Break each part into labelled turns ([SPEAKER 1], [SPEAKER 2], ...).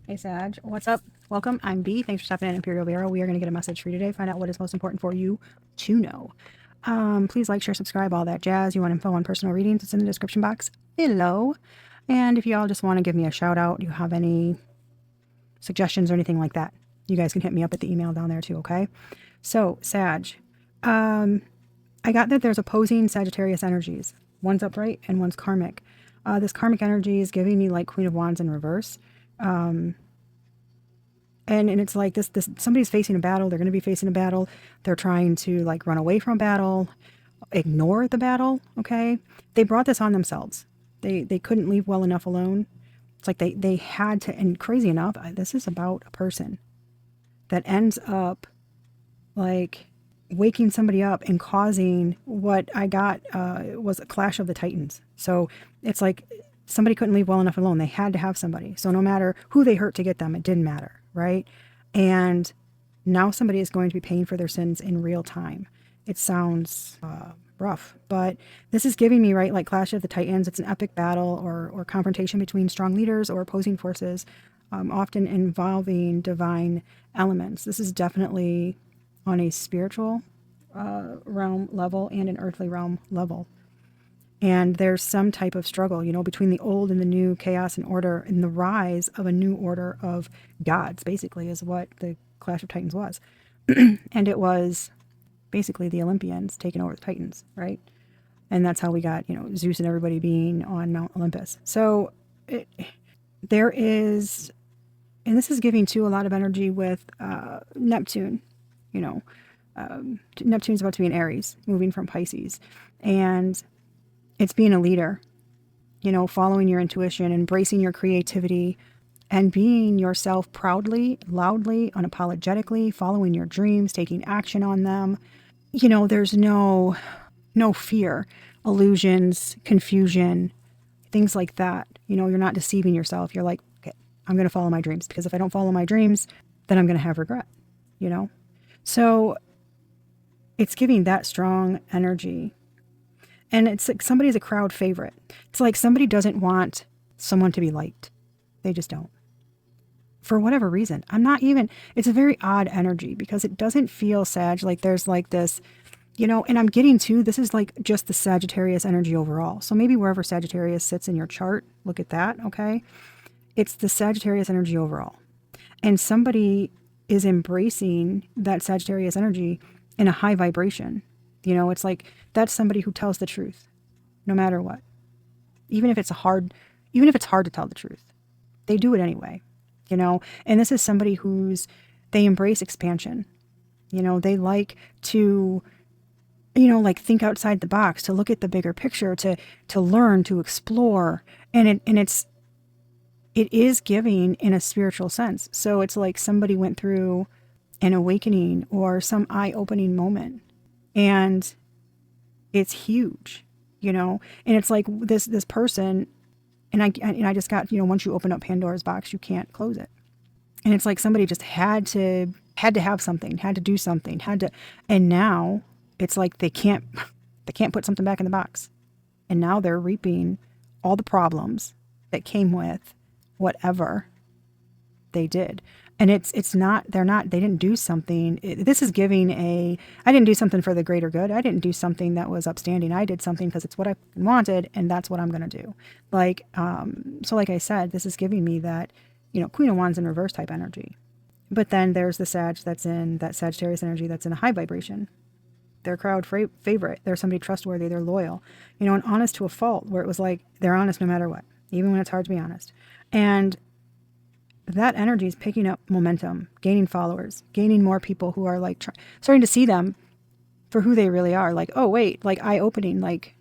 [SPEAKER 1] Hey Sag, what's up? Welcome. I'm B. Thanks for stopping in EmpyrealVera. We are going to get a message for you today. Find out what is most important for you to know. Please like, share, subscribe, all that jazz. You want info on personal readings? It's in the description box below. And if y'all just want to give me a shout out, you have any suggestions or anything like that, you guys can hit me up at the email down there too, okay? So, Sag, I got that there's opposing Sagittarius energies. One's upright and one's karmic. This karmic energy is giving me like Queen of Wands in reverse. And it's like this somebody's facing a battle. They're going to be facing a battle. They're trying to like run away from battle, ignore the battle. Okay. They brought this on themselves. They couldn't leave well enough alone. It's like they had to, and crazy enough, this is about a person that ends up like waking somebody up and causing what I got was a clash of the Titans. So it's like somebody couldn't leave well enough alone. They had to have somebody. So no matter who they hurt to get them, it didn't matter, right? And now somebody is going to be paying for their sins in real time. It sounds rough, but this is giving me, right, like Clash of the Titans. It's an epic battle or confrontation between strong leaders or opposing forces, often involving divine elements. This is definitely on a spiritual realm level and an earthly realm level. And there's some type of struggle, between the old and the new, chaos and order, and the rise of a new order of gods, basically, is what the Clash of Titans was. And it was basically the Olympians taking over the Titans, right? And that's how we got, Zeus and everybody being on Mount Olympus. So there is, and this is giving too a lot of energy with Neptune, Neptune's about to be in Aries, moving from Pisces. And it's being a leader, following your intuition, embracing your creativity, and being yourself proudly, loudly, unapologetically, following your dreams, taking action on them. There's no fear, illusions, confusion, things like that. You're not deceiving yourself. You're like, okay, I'm going to follow my dreams, because if I don't follow my dreams, then I'm going to have regret, So it's giving that strong energy. And it's like somebody's a crowd favorite. It's like somebody doesn't want someone to be liked. They just don't. For whatever reason. It's a very odd energy, because it doesn't feel, Sag, like there's like this, and I'm getting to, this is like just the Sagittarius energy overall. So maybe wherever Sagittarius sits in your chart, look at that, okay? It's the Sagittarius energy overall. And somebody is embracing that Sagittarius energy in a high vibration. It's like that's somebody who tells the truth no matter what. Even if it's hard to tell the truth, they do it anyway, and this is somebody they embrace expansion. They like to, like think outside the box, to look at the bigger picture, to learn, to explore. And it is giving in a spiritual sense. So it's like somebody went through an awakening or some eye-opening moment. And it's huge, and it's like this person, and I just got, once you open up Pandora's box, you can't close it. And it's like somebody just had to have something, had to do something, and now it's like they can't put something back in the box. And now they're reaping all the problems that came with whatever they did. And they didn't do something. This is giving I didn't do something for the greater good. I didn't do something that was upstanding. I did something because it's what I wanted, and that's what I'm going to do. So like I said, this is giving me that, Queen of Wands in reverse type energy. But then there's the Sag that's in that Sagittarius energy that's in a high vibration. They're crowd favorite. They're somebody trustworthy. They're loyal, and honest to a fault, where it was like, they're honest no matter what, even when it's hard to be honest. And that energy is picking up momentum, gaining followers, gaining more people who are like starting to see them for who they really are. Like, oh wait, like eye-opening, like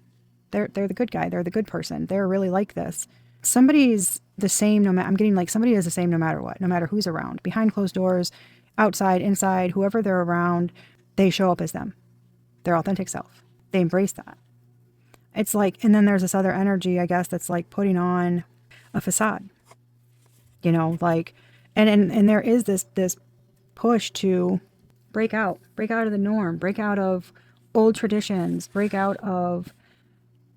[SPEAKER 1] they're the good guy, they're the good person, they're really like this. Somebody's the same I'm getting like somebody is the same no matter what, no matter who's around, behind closed doors, outside, inside, whoever they're around, they show up as them, their authentic self. They embrace that. It's like, and then there's this other energy, I guess, that's like putting on a facade. Like, and there is this push to break out of the norm, break out of old traditions, break out of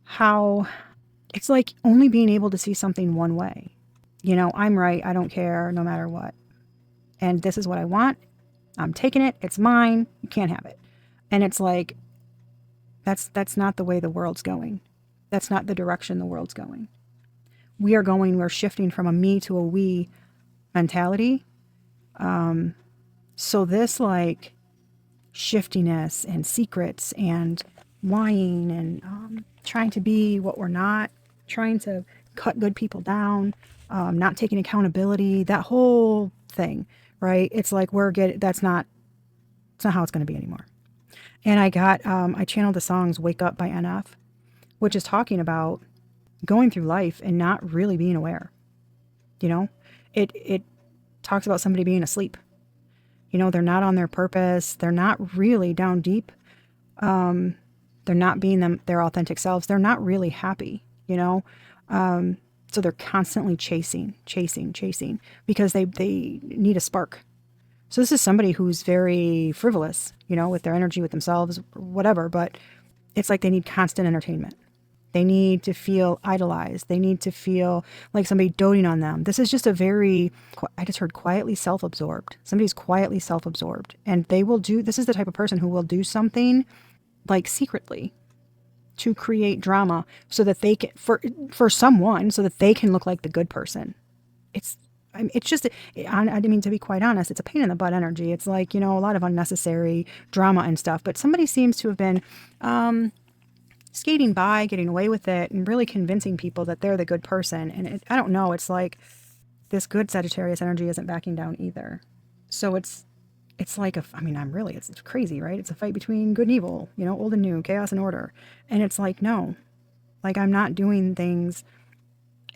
[SPEAKER 1] how it's like only being able to see something one way. You know, I'm right. I don't care no matter what. And this is what I want. I'm taking it. It's mine. You can't have it. And it's like, that's not the way the world's going. That's not the direction the world's going. We're shifting from a me to a we mentality. So this like shiftiness and secrets and lying and trying to be what we're not, trying to cut good people down, not taking accountability, that whole thing, right? It's like it's not how it's going to be anymore. And I channeled the songs Wake Up by NF, which is talking about going through life and not really being aware. You know, it talks about somebody being asleep. You know, they're not on their purpose. They're not really down deep. They're not being their authentic selves. They're not really happy, you know? So they're constantly chasing because they need a spark. So this is somebody who's very frivolous, you know, with their energy, with themselves, whatever, but it's like they need constant entertainment. They need to feel idolized. They need to feel like somebody doting on them. This is just I just heard quietly self-absorbed. Somebody's quietly self-absorbed. And this is the type of person who will do something like secretly to create drama so that they can, for someone, so that they can look like the good person. It's just, I mean, to be quite honest, it's a pain in the butt energy. It's like, you know, a lot of unnecessary drama and stuff. But somebody seems to have been skating by, getting away with it, and really convincing people that they're the good person. And I don't know, it's this good Sagittarius energy isn't backing down either. So it's like, it's crazy, right? It's a fight between good and evil, you know, old and new, chaos and order. And it's like, no, like I'm not doing things.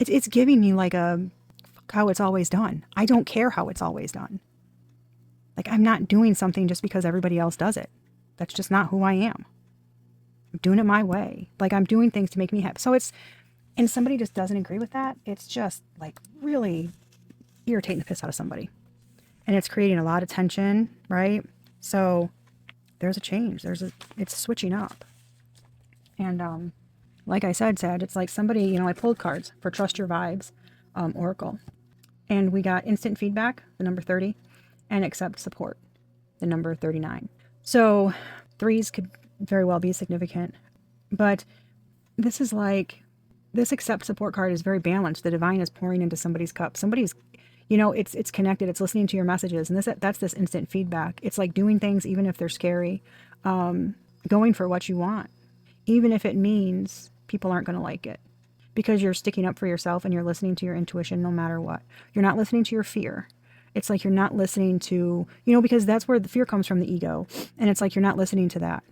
[SPEAKER 1] It's giving me like how it's always done. I don't care how it's always done. Like I'm not doing something just because everybody else does it. That's just not who I am. I'm doing it my way. Like I'm doing things to make me happy. And somebody just doesn't agree with that. It's just like really irritating the piss out of somebody. And it's creating a lot of tension, right? So there's a change. It's switching up. And like I said, Sad, it's like somebody, you know, I pulled cards for Trust Your Vibes, Oracle. And we got instant feedback, the number 30, and accept support, the number 39. So threes could very well be significant. But this is like, this accept support card is very balanced. The divine is pouring into somebody's cup. Somebody's, you know, it's connected. It's listening to your messages. And that's this instant feedback. It's like doing things even if they're scary, going for what you want, even if it means people aren't going to like it. Because you're sticking up for yourself and you're listening to your intuition no matter what. You're not listening to your fear. It's like you're not listening to, you know, because that's where the fear comes from, the ego. And it's like you're not listening to that.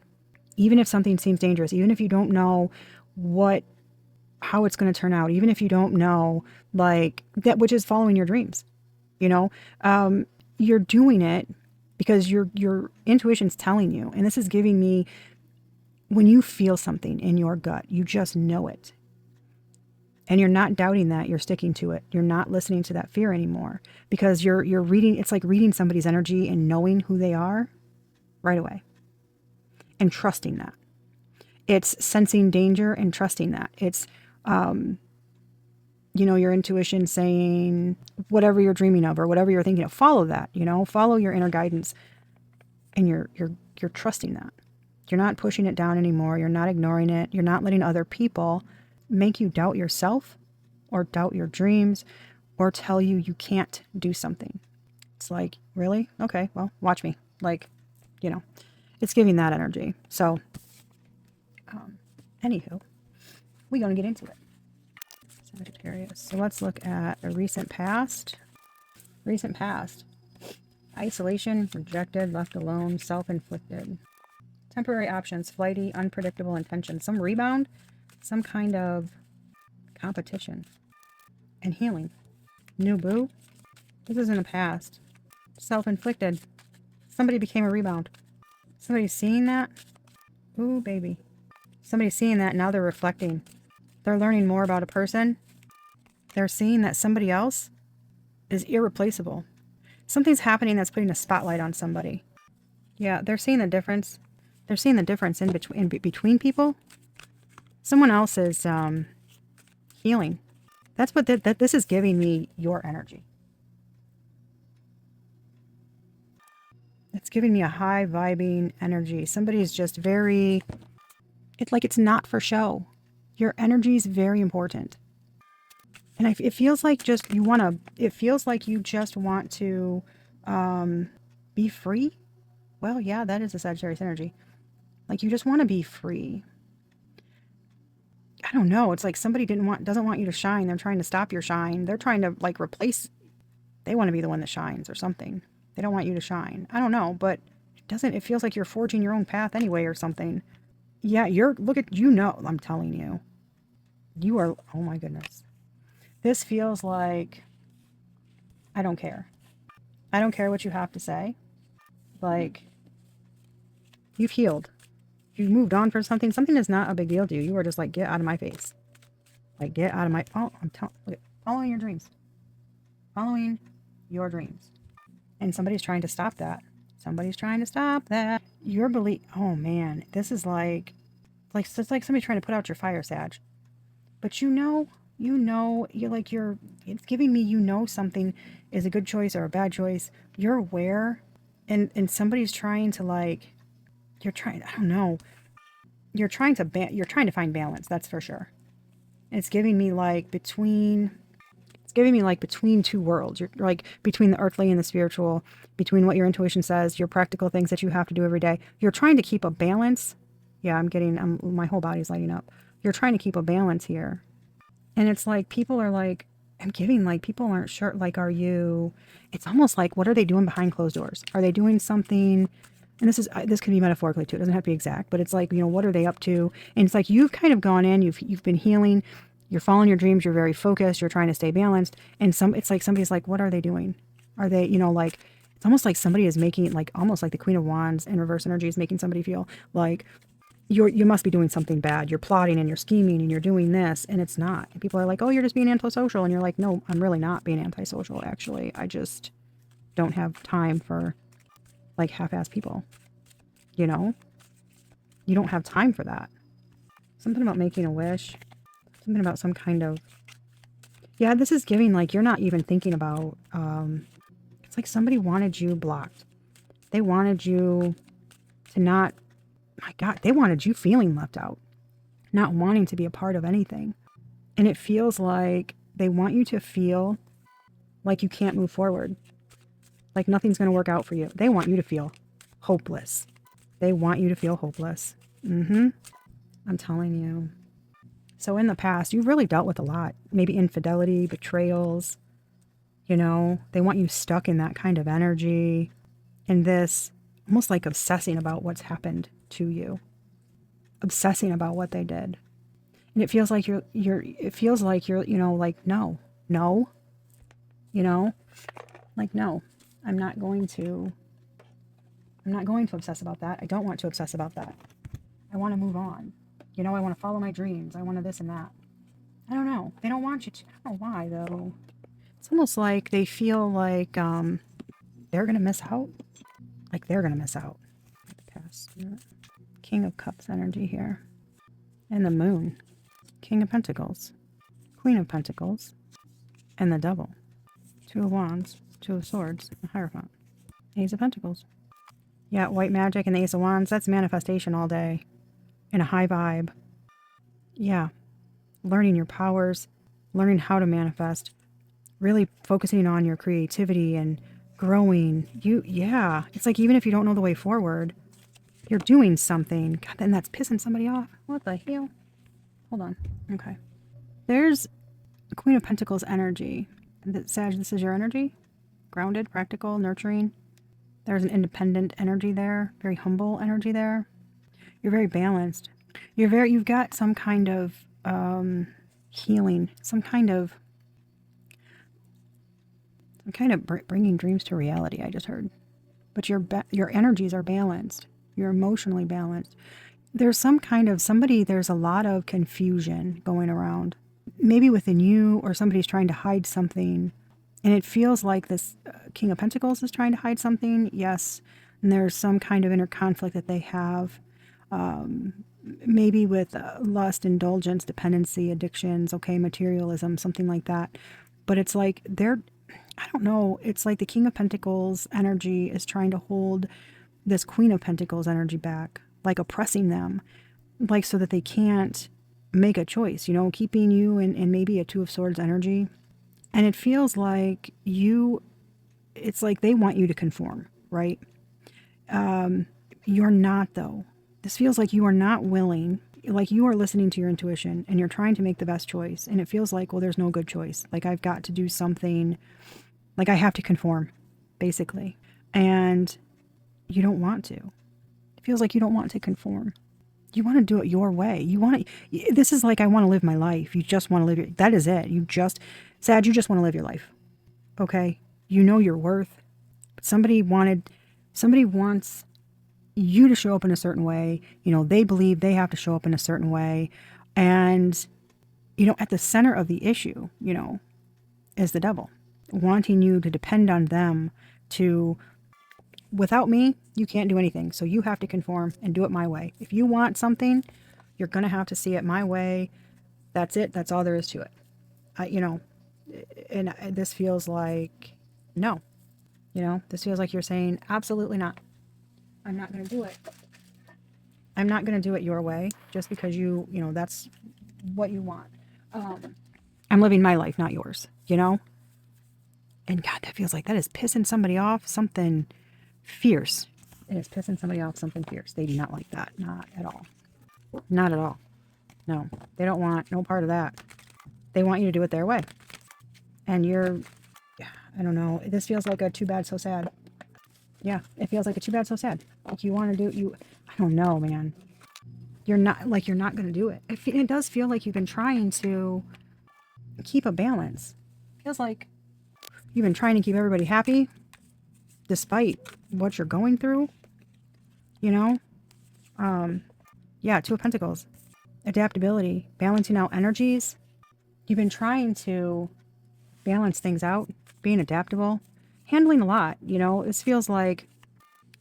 [SPEAKER 1] Even if something seems dangerous, even if you don't know how it's going to turn out, even if you don't know, like, that, which is following your dreams, you know, you're doing it because your intuition's telling you. And this is giving me, when you feel something in your gut, you just know it. And you're not doubting that, you're sticking to it. You're not listening to that fear anymore because you're reading, it's like reading somebody's energy and knowing who they are right away and trusting that. It's sensing danger and trusting that. It's, you know, your intuition saying whatever you're dreaming of or whatever you're thinking of, follow that, you know, follow your inner guidance, and you're trusting that. You're not pushing it down anymore. You're not ignoring it. You're not letting other people make you doubt yourself or doubt your dreams or tell you you can't do something. It's like, really? Okay, well, watch me. Like, you know, it's giving that energy. So, anywho, we're going to get into it. Sagittarius. So let's look at a recent past. Recent past. Isolation, rejected, left alone, self-inflicted. Temporary options, flighty, unpredictable intention. Some rebound, some kind of competition. And healing. New boo. This is in the past. Self-inflicted. Somebody became a rebound. Somebody's seeing that. Ooh, baby. Somebody's seeing that, now they're reflecting. They're learning more about a person. They're seeing that somebody else is irreplaceable. Something's happening that's putting a spotlight on somebody. Yeah, they're seeing the difference. They're seeing the difference in between people. Someone else is healing. That's what that this is giving me your energy. It's giving me a high vibing energy. Somebody is just very, it's like it's not for show. Your energy is very important. And it feels like just you want to, it feels like you just want to be free. Well, yeah, that is a Sagittarius energy. Like you just want to be free. I don't know. It's like somebody doesn't want you to shine. They're trying to stop your shine. They're trying to like replace, they want to be the one that shines or something. They don't want you to shine. I don't know, but it feels like you're forging your own path anyway or something. Yeah, I'm telling you. You are, oh my goodness. This feels like, I don't care. I don't care what you have to say. Like, you've healed. You've moved on from something. Something is not a big deal to you. You are just like, get out of my face. Like, get out of my, oh, following your dreams. Following your dreams. And somebody's trying to stop that. Somebody's trying to stop that. Your belief, oh man, this is it's like somebody trying to put out your fire, Sag. But it's giving me, something is a good choice or a bad choice. You're aware, and somebody's trying to I don't know. You're trying to find balance, that's for sure. And it's giving me between two worlds. You're like between the earthly and the spiritual, between what your intuition says, your practical things that you have to do every day. You're trying to keep a balance. Yeah, my whole body's lighting up. You're trying to keep a balance here. And it's like people are like, people aren't sure, like, it's almost like, what are they doing behind closed doors? Are they doing something? And this could be metaphorically too. It doesn't have to be exact, but it's like, what are they up to? And it's like, you've kind of gone in, you've been healing, you're following your dreams, you're very focused, you're trying to stay balanced. And it's like somebody's like, what are they doing? Are they, like, it's almost like somebody is making, like, almost like the Queen of Wands in reverse energy is making somebody feel like you must be doing something bad. You're plotting and you're scheming and you're doing this, and it's not. And people are like, oh, you're just being antisocial. And you're like, no, I'm really not being antisocial, actually. I just don't have time for, like, half-assed people. You don't have time for that. Something about making a wish. Something about some kind of, yeah, this is giving, like, you're not even thinking about, it's like somebody wanted you blocked. They wanted you to not, my God, they wanted you feeling left out, not wanting to be a part of anything. And it feels like they want you to feel like you can't move forward, like nothing's going to work out for you. They want you to feel hopeless. They want you to feel hopeless. I'm telling you. So in the past, you've really dealt with a lot. Maybe infidelity, betrayals. They want you stuck in that kind of energy. And this, almost like obsessing about what's happened to you. Obsessing about what they did. And it feels like you're like, no, like, no, I'm not going to obsess about that. I don't want to obsess about that. I want to move on. I want to follow my dreams. I want to this and that. I don't know. They don't want you to. I don't know why, though. It's almost like they feel like they're going to miss out. Like they're going to miss out. Past King of Cups energy here. And the Moon. King of Pentacles. Queen of Pentacles. And the Devil. Two of Wands. Two of Swords. And Hierophant. Ace of Pentacles. Yeah, White Magic and the Ace of Wands. That's manifestation all day. In a high vibe. Yeah. Learning your powers. Learning how to manifest. Really focusing on your creativity and growing. Yeah. It's like even if you don't know the way forward, you're doing something. God, then that's pissing somebody off. What the hell? Hold on. Okay. There's Queen of Pentacles energy. Sag, this is your energy. Grounded, practical, nurturing. There's an independent energy there. Very humble energy there. You're very balanced. You've got some kind of healing, some kind of bringing dreams to reality, I just heard. But your energies are balanced. You're emotionally balanced. There's there's a lot of confusion going around. Maybe within you, or somebody's trying to hide something. And it feels like this King of Pentacles is trying to hide something. Yes. And there's some kind of inner conflict that they have. maybe with lust, indulgence, dependency, addictions, okay, materialism, something like that. But it's like I don't know, it's like the King of Pentacles energy is trying to hold this Queen of Pentacles energy back, like oppressing them, like so that they can't make a choice, keeping you in maybe a Two of Swords energy. And it feels like it's like they want you to conform, right? You're not, though. This feels like you are not willing, like you are listening to your intuition and you're trying to make the best choice. And it feels like, well, there's no good choice. Like I've got to do something, like I have to conform, basically. And you don't want to. It feels like you don't want to conform. You want to do it your way. This is like, I want to live my life. You just want to that is it. You just want to live your life. Okay? You know your worth. But somebody wants you to show up in a certain way. They believe they have to show up in a certain way. And, at the center of the issue, is the devil wanting you to depend on them without me, you can't do anything. So you have to conform and do it my way. If you want something, you're going to have to see it my way. That's it. That's all there is to it. And this feels like, no, this feels like you're saying, absolutely not. I'm not going to do it. I'm not going to do it your way just because that's what you want. I'm living my life, not yours, And God, that feels like that is pissing somebody off, something fierce. It is pissing somebody off, something fierce. They do not like that. Not at all. Not at all. No, they don't want no part of that. They want you to do it their way. And I don't know. This feels like a too bad, so sad. Yeah, it feels like a too bad, so sad. Like you want to I don't know, man. You're not going to do it. It does feel like you've been trying to keep a balance. It feels like you've been trying to keep everybody happy despite what you're going through, yeah, Two of Pentacles, adaptability, balancing out energies. You've been trying to balance things out, being adaptable, handling a lot, this feels like,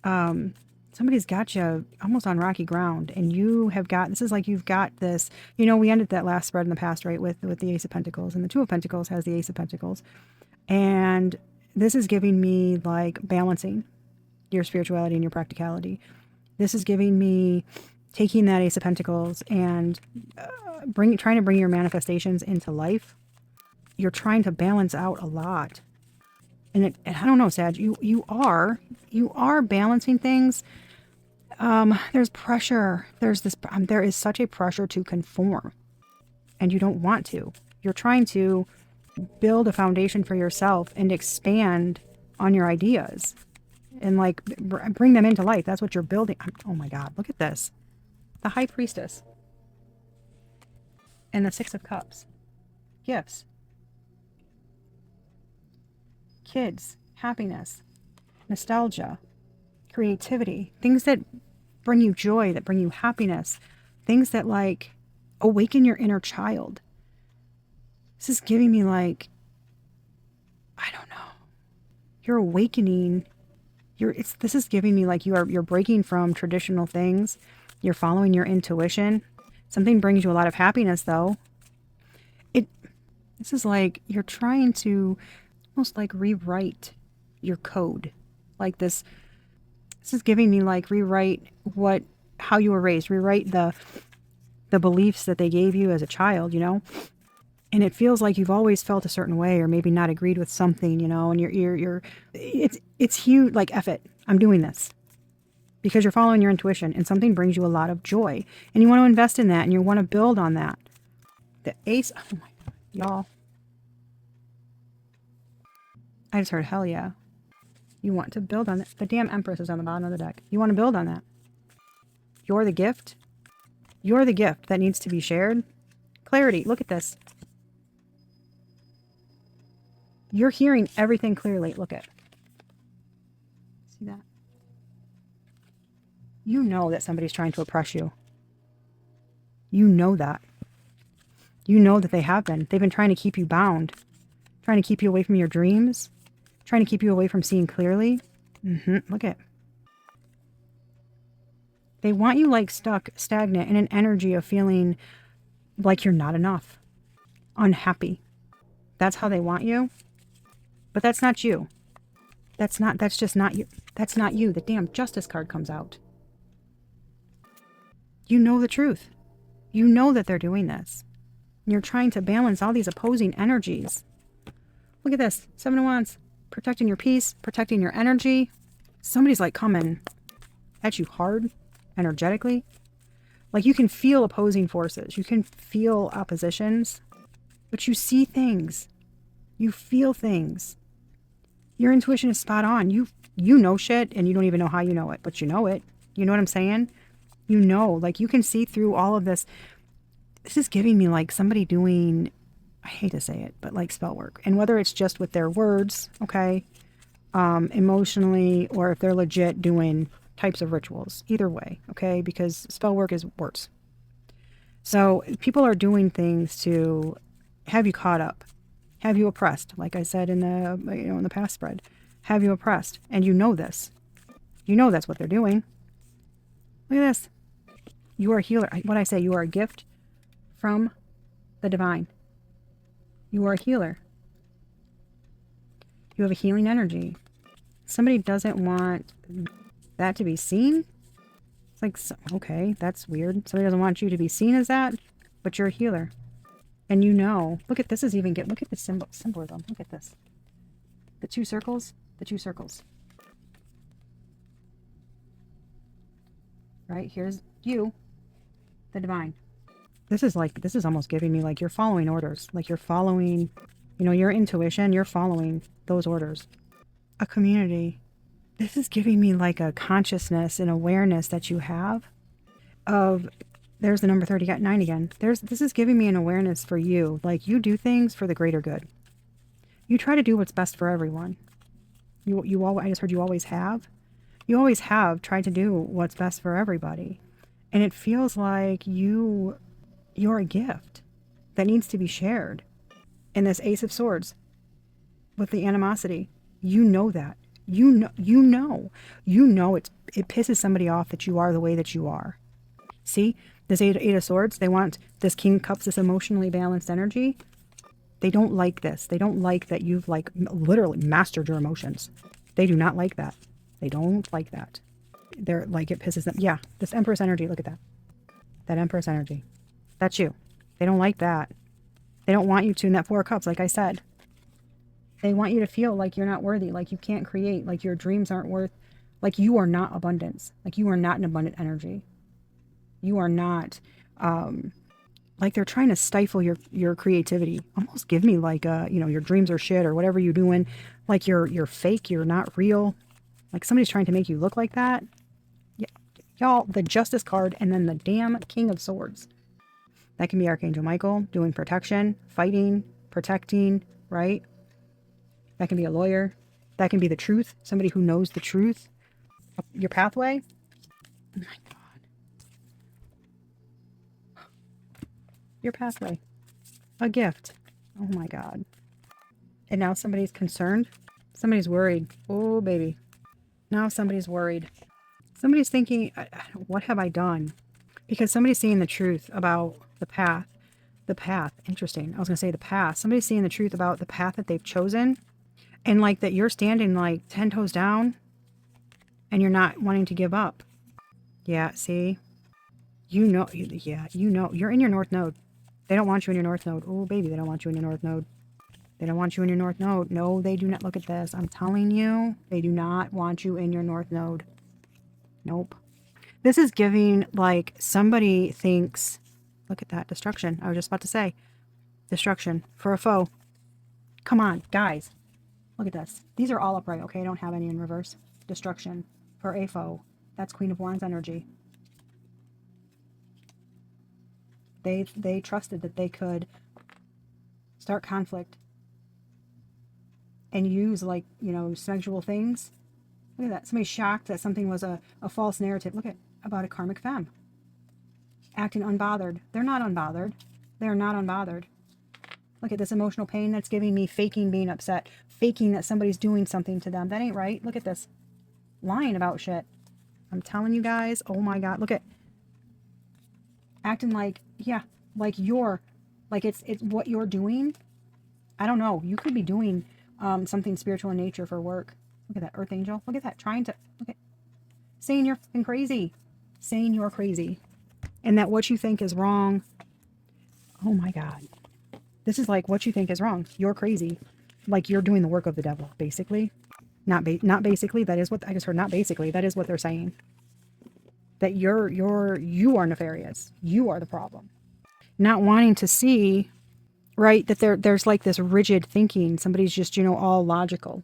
[SPEAKER 1] somebody's got you almost on rocky ground and this is like you've got this, we ended that last spread in the past, right, with the Ace of Pentacles, and the Two of Pentacles has the Ace of Pentacles. And this is giving me like balancing your spirituality and your practicality. This is giving me taking that Ace of Pentacles and trying to bring your manifestations into life. You're trying to balance out a lot. And I don't know, Sag, you are balancing things. There's pressure. There is such a pressure to conform, and you don't want to. You're trying to build a foundation for yourself and expand on your ideas and like bring them into life. That's what you're building. Oh my God, look at this. The High Priestess and the Six of Cups. Gifts. Kids. Happiness. Nostalgia. Creativity. Things that bring you joy, that bring you happiness. Things that like awaken your inner child. This is giving me like, I don't know. You're awakening. This is giving me like you're breaking from traditional things. You're following your intuition. Something brings you a lot of happiness though. This is like you're trying to almost like rewrite your code. Like this is giving me like rewrite how you were raised, rewrite the beliefs that they gave you as a child, And it feels like you've always felt a certain way, or maybe not agreed with something, and it's huge. Like, F it, I'm doing this because you're following your intuition, and something brings you a lot of joy, and you want to invest in that, and you want to build on that. The Ace, oh my God, y'all! I just heard hell yeah. You want to build on that. The damn Empress is on the bottom of the deck. You want to build on that. You're the gift. You're the gift that needs to be shared. Clarity. Look at this. You're hearing everything clearly. Look at. See that? You know that somebody's trying to oppress you. You know that. You know that they have been. They've been trying to keep you bound. Trying to keep you away from your dreams. Trying to keep you away from seeing clearly. Look at. They want you like stuck, stagnant in an energy of feeling like you're not enough, unhappy. That's how they want you. But that's not you. That's just not you. That's not you. The damn justice card comes out. You know the truth. You know that they're doing this. You're trying to balance all these opposing energies. Look at this. 7 of Wands. Protecting your peace, protecting your energy. Somebody's like coming at you hard, energetically. Like you can feel opposing forces. You can feel oppositions. But you see things. You feel things. Your intuition is spot on. You know shit and you don't even know how you know it, but you know it. You know what I'm saying? You know, like you can see through all of this. This is giving me like somebody doing, I hate to say it, but like spell work. And whether it's just with their words, okay, emotionally, or if they're legit doing types of rituals, either way, okay, because spell work is words. So people are doing things to have you caught up, have you oppressed, like I said in the, in the past spread, have you oppressed, and you know this. You know that's what they're doing. Look at this. You are a healer. What I say, you are a gift from the divine. You are a healer. You have a healing energy. Somebody doesn't want that to be seen. It's like, okay, that's weird. Somebody doesn't want you to be seen as that, but you're a healer. And you know, look at this is even look at the symbolism. Look at this. The 2 circles, the 2 circles. Right? Here's you, the divine. This is almost giving me like you're following orders. Like you're following, you know, your intuition, you're following those orders. A community. This is giving me like a consciousness and awareness that you have of, there's the number 30, got 9 again. This is giving me an awareness for you. Like you do things for the greater good. You try to do what's best for everyone. I just heard you always have. You always have tried to do what's best for everybody. And it feels like you're a gift that needs to be shared. And this Ace of Swords with the animosity, you know that. You know it pisses somebody off that you are the way that you are. See, this Eight of Swords, they want this King of Cups, this emotionally balanced energy. They don't like this. They don't like that you've like literally mastered your emotions. They do not like that. They don't like that. They're like, it pisses them. Yeah, this Empress energy, look at that. That Empress energy. That's you. They don't like that. They don't want you to in that 4 of Cups, like I said. They want you to feel like you're not worthy, like you can't create, like your dreams aren't worth, like you are not abundance, like you are not an abundant energy. You are not, like they're trying to stifle your creativity. Almost give me like, you know, your dreams are shit or whatever you're doing. Like you're fake, you're not real. Like somebody's trying to make you look like that. Yeah, y'all, the Justice card and then the damn King of Swords. That can be Archangel Michael doing protection, fighting, protecting, right? That can be a lawyer. That can be the truth. Somebody who knows the truth. Your pathway. Oh my God. Your pathway. A gift. Oh my God. And now somebody's concerned. Somebody's worried. Oh, baby. Now somebody's worried. Somebody's thinking, what have I done? Because somebody's seeing the truth about the path. The path. Interesting. I was going to say the path. Somebody's seeing the truth about the path that they've chosen. And like that you're standing like 10 toes down. And you're not wanting to give up. Yeah, see? You know, yeah, you know. You're in your North Node. They don't want you in your North Node. Oh, baby, they don't want you in your North Node. They don't want you in your North Node. No, they do not. Look at this. I'm telling you, they do not want you in your North Node. Nope. This is giving, like, somebody thinks, look at that, destruction. I was just about to say, destruction for a foe. Come on, guys. Look at this. These are all upright, okay? I don't have any in reverse. Destruction for a foe. That's Queen of Wands energy. They trusted that they could start conflict and use, like, you know, sexual things. Look at that. Somebody's shocked that something was a false narrative. Look at about a karmic femme. Acting unbothered. They're not unbothered. They're not unbothered. Look at this emotional pain that's giving me, faking being upset. Faking that somebody's doing something to them. That ain't right. Look at this. Lying about shit. I'm telling you guys, oh my God, look at acting like, yeah, like it's what you're doing. I don't know. You could be doing something spiritual in nature for work. Look at that earth angel. Look at that, trying to, look at, saying you're fucking crazy. Saying you're crazy. And that what you think is wrong. Oh my God. This is like what you think is wrong. You're crazy. Like you're doing the work of the devil, basically. Not basically. That is what I just heard. Not basically. That is what they're saying. That you are nefarious. You are the problem. Not wanting to see, right, that there's like this rigid thinking. Somebody's just, all logical.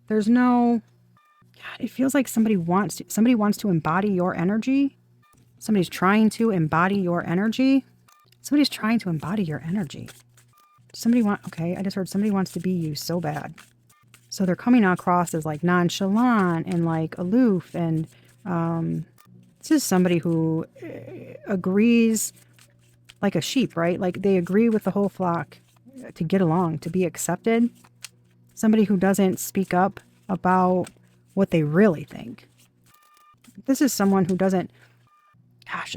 [SPEAKER 1] There's no, God, it feels like somebody wants to embody your energy. Somebody's trying to embody your energy. Somebody's trying to embody your energy. Okay, I just heard somebody wants to be you so bad. So they're coming across as like nonchalant and like aloof. And this is somebody who agrees like a sheep, right? Like they agree with the whole flock to get along, to be accepted. Somebody who doesn't speak up about what they really think. This is someone who doesn't,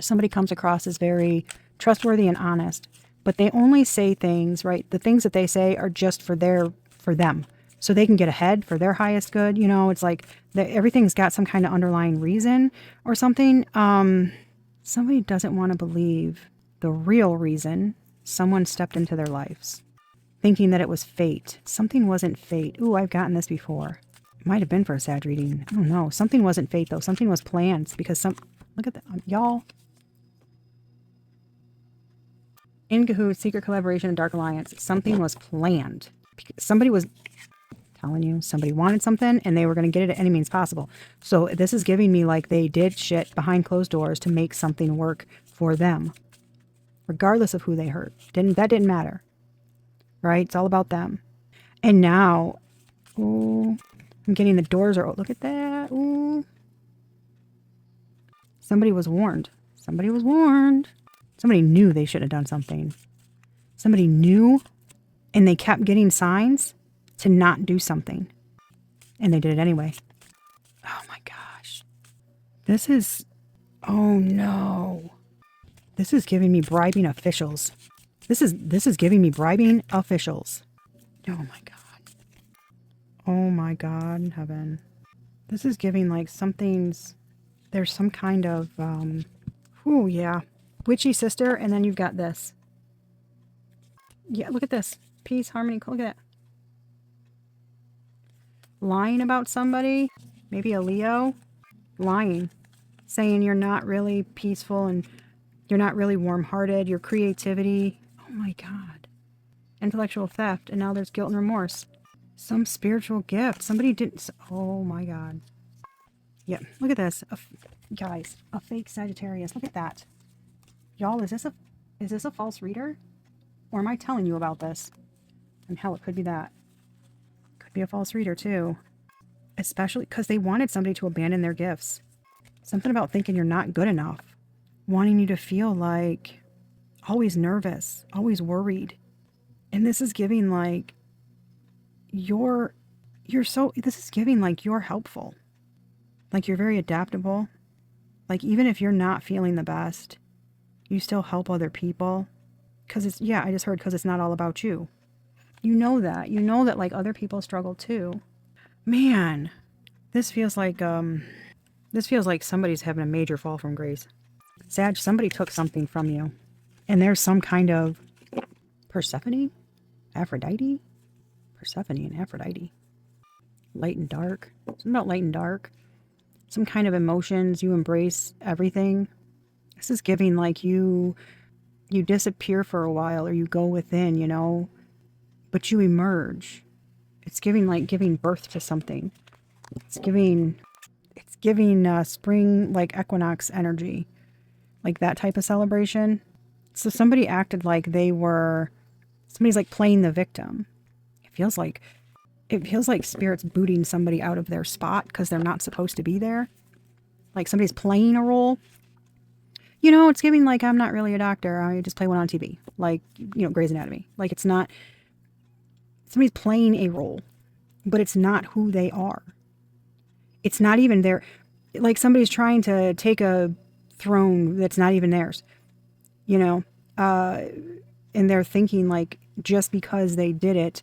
[SPEAKER 1] somebody comes across as very trustworthy and honest, but they only say things, right? The things that they say are just for them. So they can get ahead for their highest good. It's like everything's got some kind of underlying reason or something. Somebody doesn't want to believe the real reason someone stepped into their lives, thinking that it was fate. Something wasn't fate. Ooh, I've gotten this before. It might have been for a Sag reading. I don't know. Something wasn't fate, though. Something was planned because look at that. Y'all. In cahoots, secret collaboration, and dark alliance. Something was planned. Somebody was telling you somebody wanted something and they were going to get it at any means possible. So this is giving me like they did shit behind closed doors to make something work for them, regardless of who they hurt. That didn't matter, right? It's all about them. And now, ooh, I'm getting the doors are. Look at that. Ooh, somebody was warned. Somebody was warned. Somebody knew they should have done something. Somebody knew, and they kept getting signs to not do something. And they did it anyway. Oh my gosh. This is, oh no. This is giving me bribing officials. This is giving me bribing officials. Oh my God. Oh my God in heaven. This is giving like there's some kind of, oh yeah. Witchy sister, and then you've got this. Yeah, look at this. Peace, harmony, look at that. Lying about somebody, maybe a Leo. Lying. Saying you're not really peaceful and you're not really warm-hearted. Your creativity. Oh my God. Intellectual theft, and now there's guilt and remorse. Some spiritual gift. Somebody didn't. Oh my God. Yeah, look at this. Guys, a fake Sagittarius. Look at that. Y'all, is this a false reader? Or am I telling you about this? And hell, it could be that. Could be a false reader too. Especially because they wanted somebody to abandon their gifts. Something about thinking you're not good enough. Wanting you to feel like always nervous, always worried. And this is giving like this is giving like you're helpful. Like you're very adaptable. Like even if you're not feeling the best, you still help other people. Because I just heard because it's not all about you. You know that like other people struggle too. Man, this feels like somebody's having a major fall from grace. Sag, somebody took something from you. And there's some kind of Persephone? Aphrodite? Persephone and Aphrodite. Light and dark. Something about light and dark. Some kind of emotions. You embrace everything. This is giving like you disappear for a while or you go within, but you emerge. It's giving birth to something. It's giving spring like equinox energy, like that type of celebration. So somebody acted like somebody's like playing the victim. It feels like spirit's booting somebody out of their spot because they're not supposed to be there. Like somebody's playing a role. It's giving like, I'm not really a doctor. I just play one on TV. Like, Grey's Anatomy. Like it's not, somebody's playing a role, but it's not who they are. It's not even their, like somebody's trying to take a throne that's not even theirs, you know, and they're thinking like just because they did it,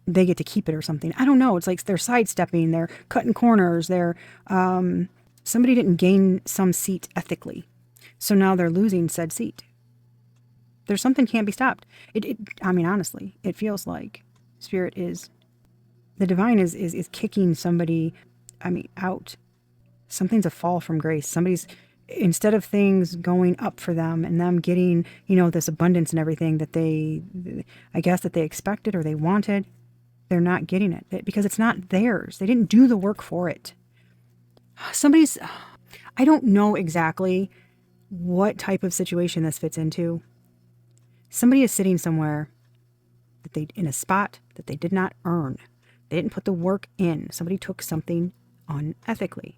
[SPEAKER 1] they get to keep it or something. I don't know. It's like they're sidestepping, they're cutting corners, somebody didn't gain some seat ethically. So now they're losing said seat. There's something can't be stopped. I mean, honestly, it feels like spirit is, the divine is kicking somebody, I mean, out. Something's a fall from grace. Somebody's, instead of things going up for them and them getting, this abundance and everything that I guess that they expected or they wanted, they're not getting it because it's not theirs. They didn't do the work for it. I don't know exactly what type of situation this fits into. Somebody is sitting somewhere in a spot that they did not earn. They didn't put the work in. Somebody took something unethically.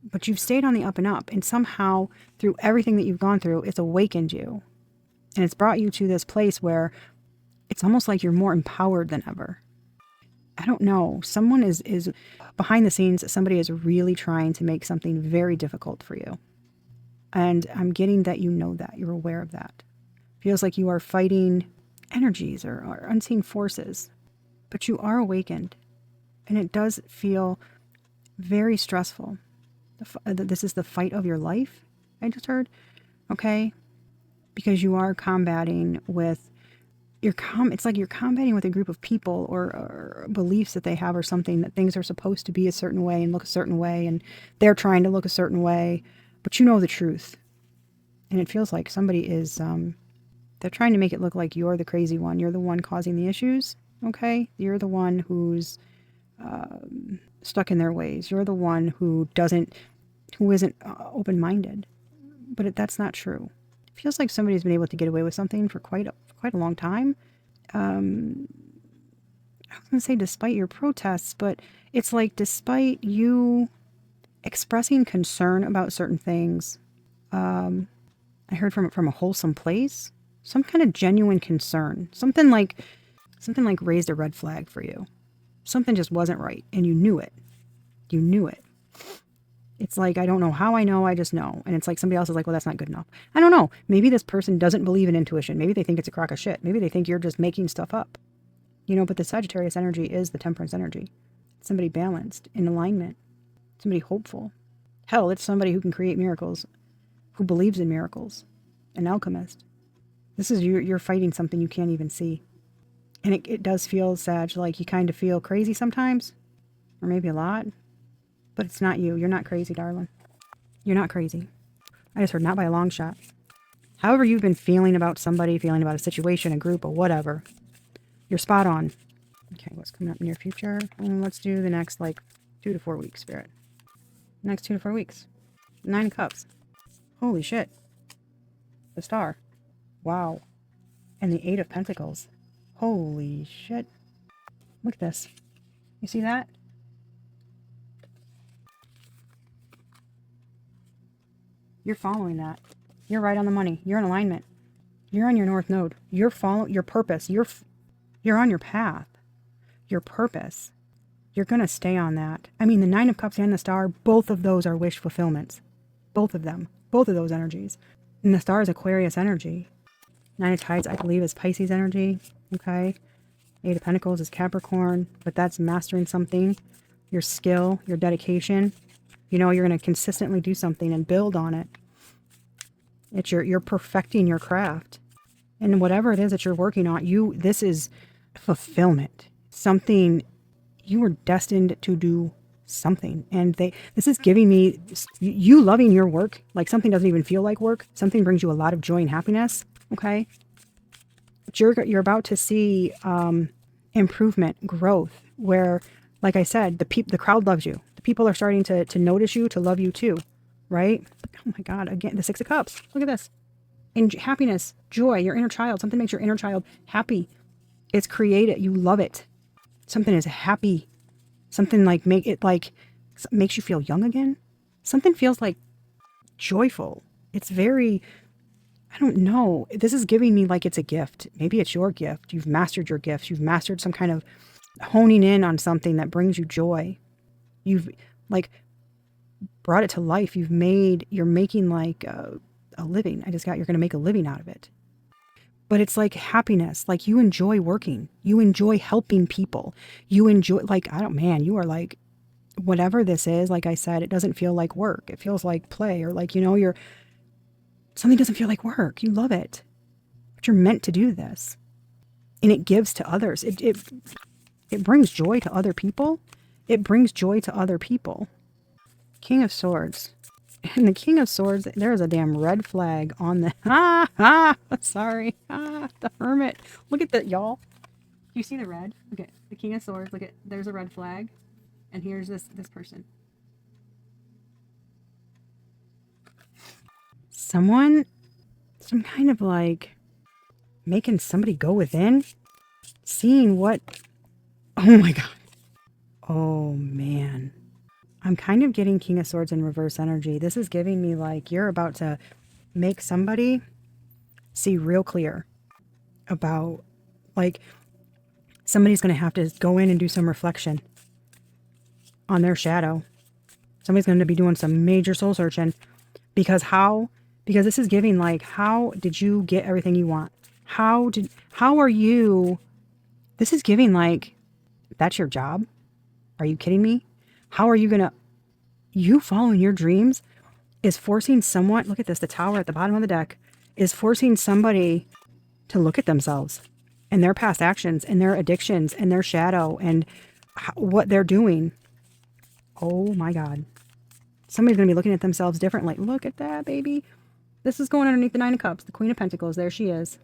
[SPEAKER 1] But you've stayed on the up and up, and somehow through everything that you've gone through, it's awakened you. And it's brought you to this place where it's almost like you're more empowered than ever. I don't know. Someone is behind the scenes, somebody is really trying to make something very difficult for you. And I'm getting that you know that. You're aware of that. Feels like you are fighting energies or unseen forces. But you are awakened. And it does feel very stressful. This is the fight of your life, I just heard. Okay? Because you are combating with, it's like you're combating with a group of people or beliefs that they have or something, that things are supposed to be a certain way and look a certain way, and they're trying to look a certain way, but you know the truth. And it feels like somebody is, they're trying to make it look like you're the crazy one. You're the one causing the issues, okay? You're the one who's stuck in their ways. You're the one who isn't open-minded. But that's not true. It feels like somebody's been able to get away with something for quite a long time. I was going to say despite your protests, but it's like despite you expressing concern about certain things, I heard from a wholesome place, some kind of genuine concern, something like raised a red flag for you. Something just wasn't right, and you knew it. You knew it. It's like, I don't know how I know, I just know. And it's like somebody else is like, well, that's not good enough. I don't know. Maybe this person doesn't believe in intuition. Maybe they think it's a crock of shit. Maybe they think you're just making stuff up. But the Sagittarius energy is the temperance energy. It's somebody balanced, in alignment. Somebody hopeful. Hell, it's somebody who can create miracles, who believes in miracles. An alchemist. This is you're fighting something you can't even see. And it does feel, Sag, like you kind of feel crazy sometimes. Or maybe a lot. But it's not you. You're not crazy, darling. You're not crazy. I just heard not by a long shot. However you've been feeling about somebody, feeling about a situation, a group, or whatever, you're spot on. Okay, what's coming up near future? Let's do the next, 2 to 4 weeks, Spirit. Next 2 to 4 weeks. 9 of Cups. Holy shit. The Star. Wow. And the 8 of Pentacles. Holy shit. Look at this. You see that? You're following that. You're right on the money. You're in alignment. You're on your North Node. You're following your purpose. You're on your path. Your purpose. You're going to stay on that. I mean, the 9 of Cups and the Star, both of those are wish fulfillments. Both of them. Both of those energies. And the Star is Aquarius energy. 9 of Tides, I believe, is Pisces energy. Okay? 8 of Pentacles is Capricorn. But that's mastering something. Your skill, your dedication. You're going to consistently do something and build on it. You're perfecting your craft. And whatever it is that you're working on, this is fulfillment. Something you were destined to do something. And this is giving me you loving your work, like something doesn't even feel like work. Something brings you a lot of joy and happiness. Okay. But you're about to see improvement, growth, where, like I said, the crowd loves you. People are starting to notice you, to love you too, right? Oh my God, again, the 6 of Cups. Look at this. And happiness, joy, your inner child. Something makes your inner child happy. It's created. You love it. Something is happy. Something makes you feel young again. Something feels like joyful. It's very, I don't know. This is giving me like it's a gift. Maybe it's your gift. You've mastered your gifts. You've mastered some kind of honing in on something that brings you joy. You've brought it to life. You're making like a living. You're going to make a living out of it. But it's like happiness. Like you enjoy working. You enjoy helping people. You enjoy, like, you are like, whatever this is, like I said, it doesn't feel like work. It feels like play, or like, something doesn't feel like work. You love it. But you're meant to do this. And it gives to others. It brings joy to other people. It brings joy to other people. King of Swords. And the King of Swords, there's a damn red flag on the... the Hermit. Look at that, y'all. You see the red? Look at the King of Swords. Look at, there's a red flag. And here's this person. Some kind of like making somebody go within. Seeing what... Oh my God. Oh man. I'm kind of getting King of Swords in reverse energy. This is giving me like you're about to make somebody see real clear about, like, somebody's going to have to go in and do some reflection on their shadow. Somebody's going to be doing some major soul searching because this is giving like, how did you get everything you want? How are you, this is giving like, that's your job? Are you kidding me? How are you going to, you following your dreams is forcing someone, look at this, the Tower at the bottom of the deck, is forcing somebody to look at themselves and their past actions and their addictions and their shadow and what they're doing. Oh my God. Somebody's going to be looking at themselves differently. Look at that, baby. This is going underneath the Nine of Cups, the Queen of Pentacles. There she is.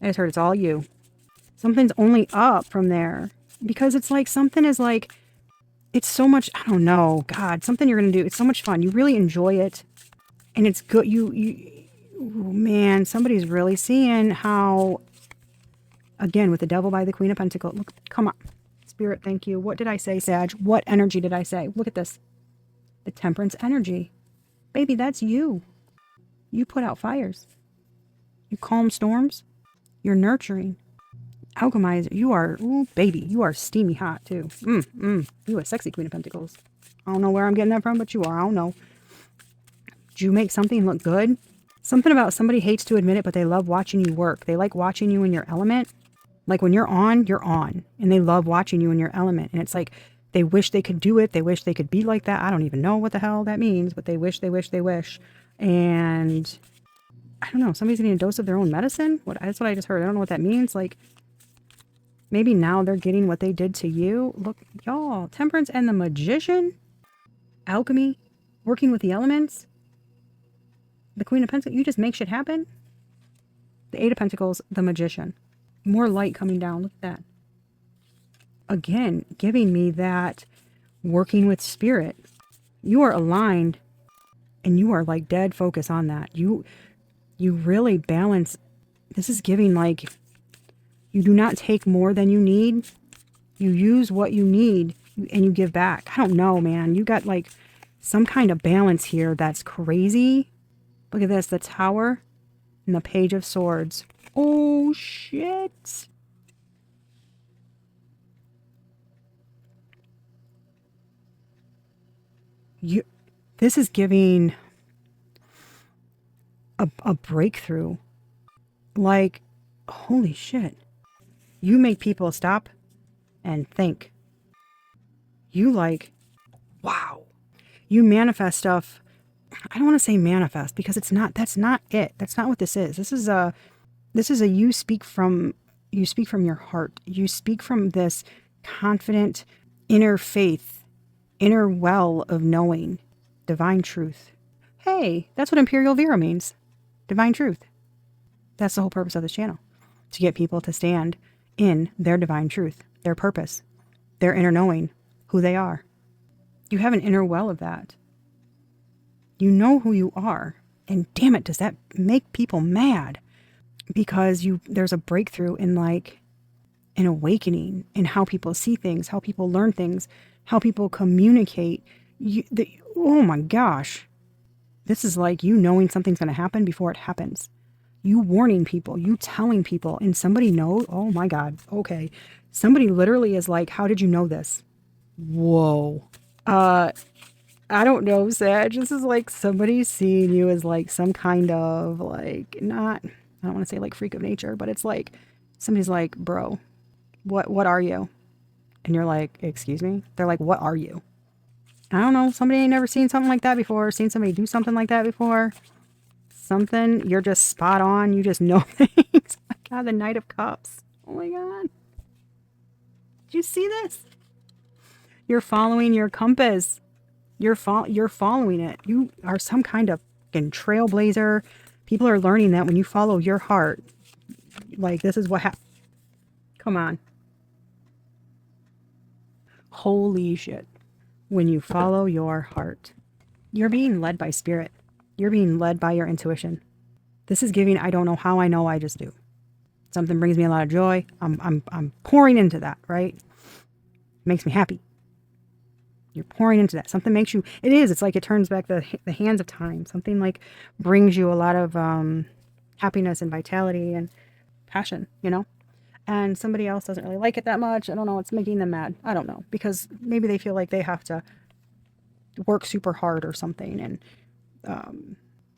[SPEAKER 1] I just heard it's all you. Something's only up from there. Because it's like, something is like, it's so much, I don't know, God, something you're going to do. It's so much fun. You really enjoy it. And it's good. Oh man, somebody's really seeing how, again, with the Devil by the Queen of Pentacles. Look, come on. Spirit, thank you. What did I say, Sag? What energy did I say? Look at this. The Temperance energy. Baby, that's you. You put out fires. You calm storms. You're nurturing. Alchemizer, you are, ooh, baby, you are steamy hot too. You a sexy Queen of Pentacles. I don't know where I'm getting that from, but you are. I don't know. Did you make something look good? Something about somebody hates to admit it, but they love watching you work. They like watching you in your element. Like when you're on, you're on. And they love watching you in your element. And it's like, they wish they could do it. They wish they could be like that. I don't even know what the hell that means, but they wish. And I don't know, somebody's getting a dose of their own medicine? That's what I just heard. I don't know what that means. Like, maybe now they're getting what they did to you. Look, y'all, Temperance and the Magician, alchemy, working with the elements, the Queen of Pentacles. You just make shit happen. The Eight of Pentacles, the Magician. More light coming down. Look at that. Again, giving me that working with spirit. You are aligned and you are like dead focus on that. You really balance. This is giving like, you do not take more than you need. You use what you need and you give back. I don't know, man. You got like some kind of balance here that's crazy. Look at this, the Tower and the Page of Swords. Oh, shit. This is giving a breakthrough. Like, holy shit. You make people stop and think. You like, wow. You manifest stuff. I don't want to say manifest because it's not, that's not it. That's not what this is. This is a you speak from your heart. You speak from this confident inner faith, inner well of knowing divine truth. Hey, that's what EmpyrealVera means. Divine truth. That's the whole purpose of this channel. To get people to stand in their divine truth, their purpose, their inner knowing, who they are. You have an inner well of that. You know who you are. And damn it, does that make people mad? Because there's a breakthrough in like an awakening in how people see things, how people learn things, how people communicate. Oh my gosh. This is like you knowing something's going to happen before it happens. You warning people, you telling people, and somebody knows. Oh my God. Okay. Somebody literally is like, how did you know this? Whoa. I don't know, Sag. This is like somebody seeing you as like some kind of like, not, I don't want to say like freak of nature, but it's like somebody's like, bro, what are you? And you're like, excuse me? They're like, what are you? I don't know. Somebody ain't never seen something like that before, seen somebody do something like that before. Something, you're just spot on. You just know things. Oh my God, the Knight of Cups. Oh my God. Did you see this? You're following your compass. You're following it. You are some kind of fucking trailblazer. People are learning that when you follow your heart, like this is what happens. Come on. Holy shit. When you follow your heart, you're being led by spirit. You're being led by your intuition. This is giving, I don't know how I know, I just do. Something brings me a lot of joy. I'm pouring into that, right? Makes me happy. You're pouring into that. Something makes you, it's like it turns back the hands of time. Something like brings you a lot of happiness and vitality and passion, you know? And somebody else doesn't really like it that much. I don't know. It's making them mad. I don't know. Because maybe they feel like they have to work super hard or something. And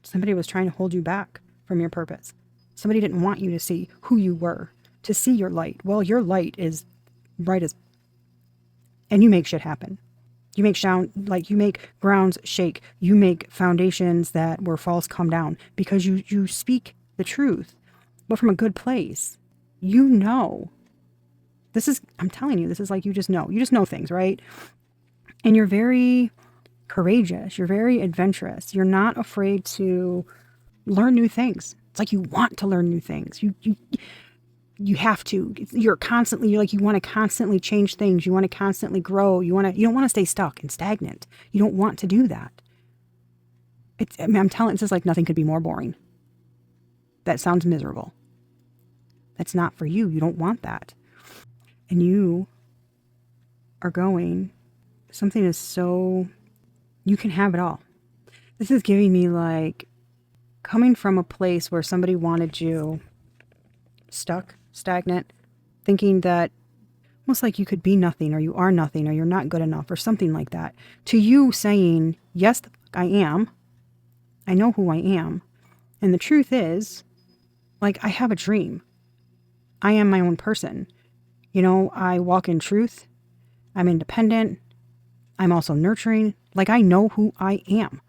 [SPEAKER 1] somebody was trying to hold you back from your purpose. Somebody didn't want you to see who you were, to see your light. Well, your light is bright as, and you make shit happen. You make you make grounds shake. You make foundations that were false come down because you speak the truth, but from a good place. You know, I'm telling you, this is like you just know things, right? And you're very courageous. You're very adventurous. You're not afraid to learn new things. It's like you want to learn new things. You have to. You're like you want to constantly change things. You want to constantly grow. You don't want to stay stuck and stagnant. You don't want to do that. I'm telling, it's just like nothing could be more boring. That sounds miserable. That's not for you. You don't want that. And you are going, something is so, you can have it all. This is giving me like coming from a place where somebody wanted you stuck, stagnant, thinking that almost like you could be nothing or you are nothing or you're not good enough or something like that. To you saying, yes, I am. I know who I am. And the truth is, like, I have a dream. I am my own person. You know, I walk in truth. I'm independent. I'm also nurturing. Like, I know who I am.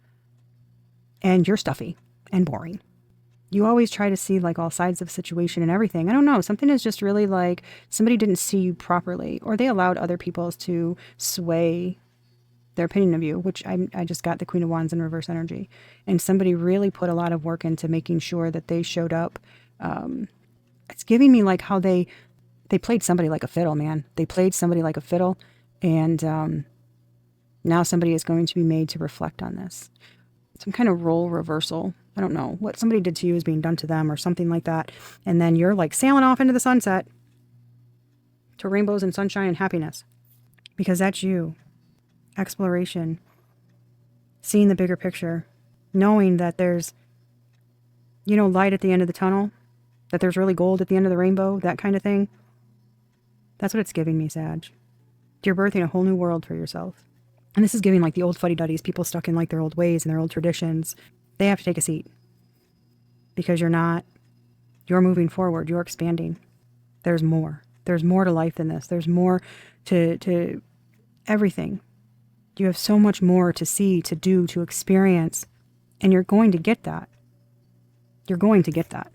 [SPEAKER 1] And you're stuffy and boring. You always try to see like all sides of a situation and everything. I don't know. Something is just really like somebody didn't see you properly, or they allowed other people to sway their opinion of you, which I just got the Queen of Wands in reverse energy. And somebody really put a lot of work into making sure that they showed up. It's giving me like how they played somebody like a fiddle, man. They played somebody like a fiddle. And now somebody is going to be made to reflect on this. Some kind of role reversal. I don't know. What somebody did to you is being done to them or something like that. And then you're like sailing off into the sunset to rainbows and sunshine and happiness. Because that's you. Exploration. Seeing the bigger picture. Knowing that there's, light at the end of the tunnel. That there's really gold at the end of the rainbow. That kind of thing. That's what it's giving me, Sag. You're birthing a whole new world for yourself. And this is giving like the old fuddy-duddies, people stuck in like their old ways and their old traditions. They have to take a seat. Because you're moving forward. You're expanding. There's more. There's more to life than this. There's more to everything. You have so much more to see, to do, to experience. And you're going to get that. You're going to get that.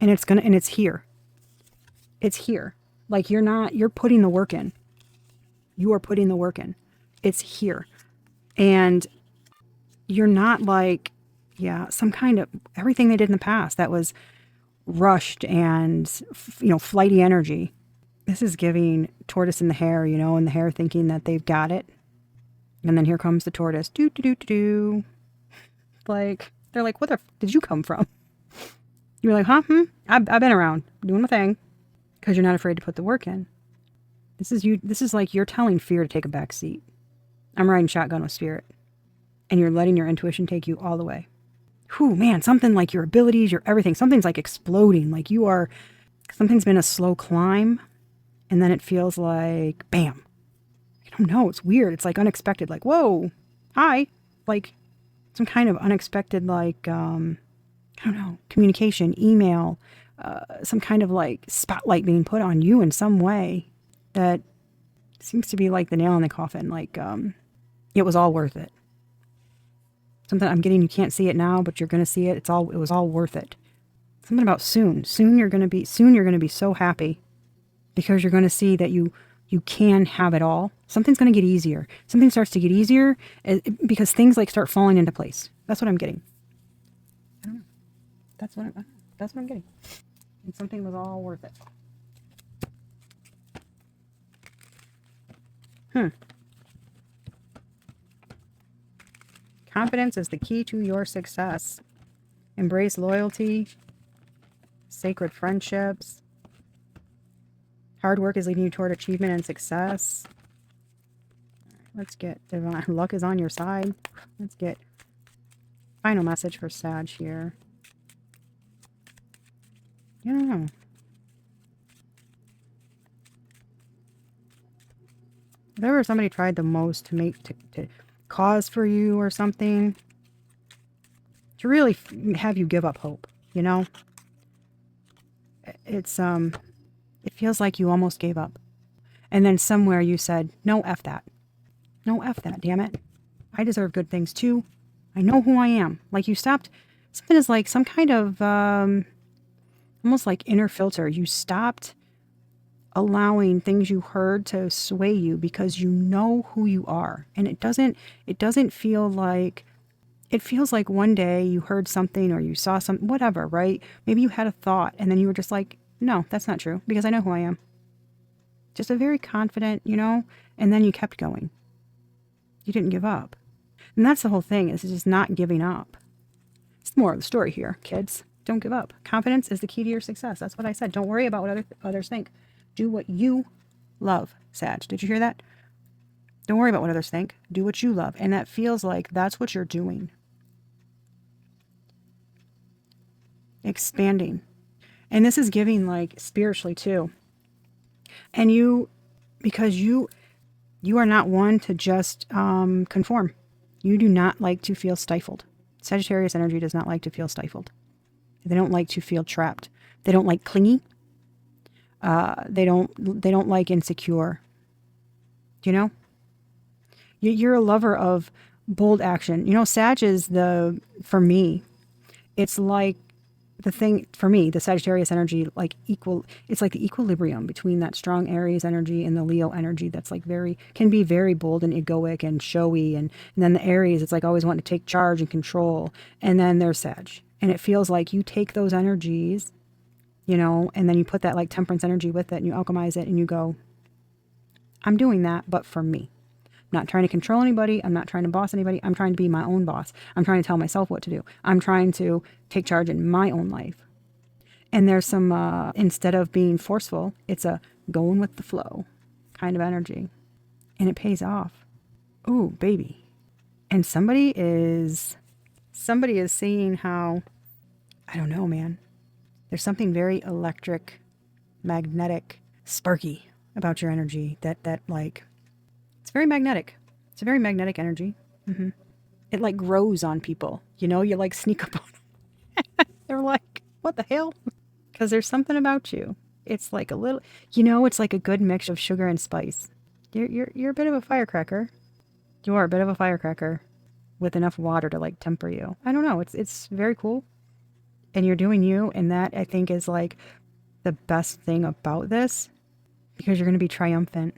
[SPEAKER 1] And it's here. It's here. Like you're putting the work in. You are putting the work in. It's here. And you're not like, some kind of everything they did in the past that was rushed and, flighty energy. This is giving tortoise in the hare, and the hare thinking that they've got it. And then here comes the tortoise. Do, do, do, do, do. Like, they're like, what the did you come from? You're like, huh? I've been around doing my thing. Because you're not afraid to put the work in. This is like you're telling fear to take a back seat. I'm riding shotgun with spirit. And you're letting your intuition take you all the way. Whew, man, something like your abilities, your everything, something's like exploding. Like something's been a slow climb. And then it feels like, bam. I don't know. It's weird. It's like unexpected. Like, whoa, hi. Like some kind of unexpected, like, I don't know, communication, email, some kind of like spotlight being put on you in some way that seems to be like the nail in the coffin. Like, it was all worth it. Something I'm getting, you can't see it now, but you're going to see it. It was all worth it. Something about soon. Soon you're going to be so happy because you're going to see that you can have it all. Something's going to get easier. Something starts to get easier because things like start falling into place. That's what I'm getting. I don't know. That's what I'm getting. And something was all worth it. Confidence is the key to your success. Embrace loyalty, sacred friendships. Hard work is leading you toward achievement and success. Let's get divine. Luck is on your side. Let's get final message for Sag here. I don't know. If ever somebody tried the most to make to cause for you or something, to really have you give up hope, you know? It's it feels like you almost gave up. And then somewhere you said, no, F that. No, F that, damn it. I deserve good things too. I know who I am. Like you stopped, something is like some kind of, almost like inner filter. You stopped allowing things you heard to sway you because you know who you are. And it doesn't feel like, it feels like one day you heard something or you saw something, whatever, right? Maybe you had a thought and then you were just like, no, that's not true because I know who I am. Just a very confident, you know, and then you kept going. You didn't give up. And that's the whole thing, is just not giving up. It's the moral of the story here, kids. Don't give up. Confidence is the key to your success. That's what I said. Don't worry about what others think. Do what you love, Sag. Did you hear that? Don't worry about what others think. Do what you love. And that feels like that's what you're doing. Expanding. And this is giving like spiritually too. And because you are not one to just conform. You do not like to feel stifled. Sagittarius energy does not like to feel stifled. They don't like to feel trapped. They don't like clingy. They don't like insecure. You know? You're a lover of bold action. You know, Sag is for me, it's like the thing, for me, the Sagittarius energy, like it's like the equilibrium between that strong Aries energy and the Leo energy that's like can be very bold and egoic and showy. And then the Aries, it's like always wanting to take charge and control. And then there's Sag. And it feels like you take those energies, you know, and then you put that like temperance energy with it and you alchemize it and you go, I'm doing that, but for me. I'm not trying to control anybody. I'm not trying to boss anybody. I'm trying to be my own boss. I'm trying to tell myself what to do. I'm trying to take charge in my own life. And there's some, instead of being forceful, it's a going with the flow kind of energy. And it pays off. Ooh, baby. And somebody is seeing how, I don't know, man. There's something very electric, magnetic, sparky about your energy that like, it's very magnetic. It's a very magnetic energy. It like grows on people. You know, you like sneak up on them. They're like, what the hell? Because there's something about you. It's like a little, you know, it's like a good mix of sugar and spice. You're a bit of a firecracker. You are a bit of a firecracker with enough water to like temper you. I don't know. It's very cool. And you're doing you. And that I think is like the best thing about this, because you're going to be triumphant.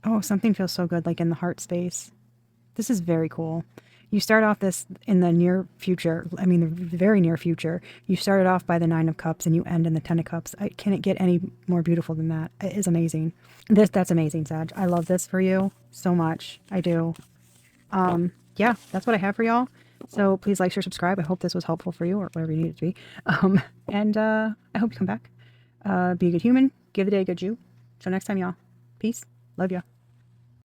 [SPEAKER 1] Oh, something feels so good, like in the heart space. This is very cool. You start off this in the near future. I mean, the very near future. You started off by the 9 of Cups and you end in the 10 of Cups. Can it get any more beautiful than that? It is amazing. That's amazing, Sag. I love this for you so much. I do. Yeah, that's what I have for y'all. So please like, share, subscribe. I hope this was helpful for you or whatever you need it to be. And I hope you come back. Be a good human. Give the day a good Jew. Till next time, y'all. Peace. Love ya.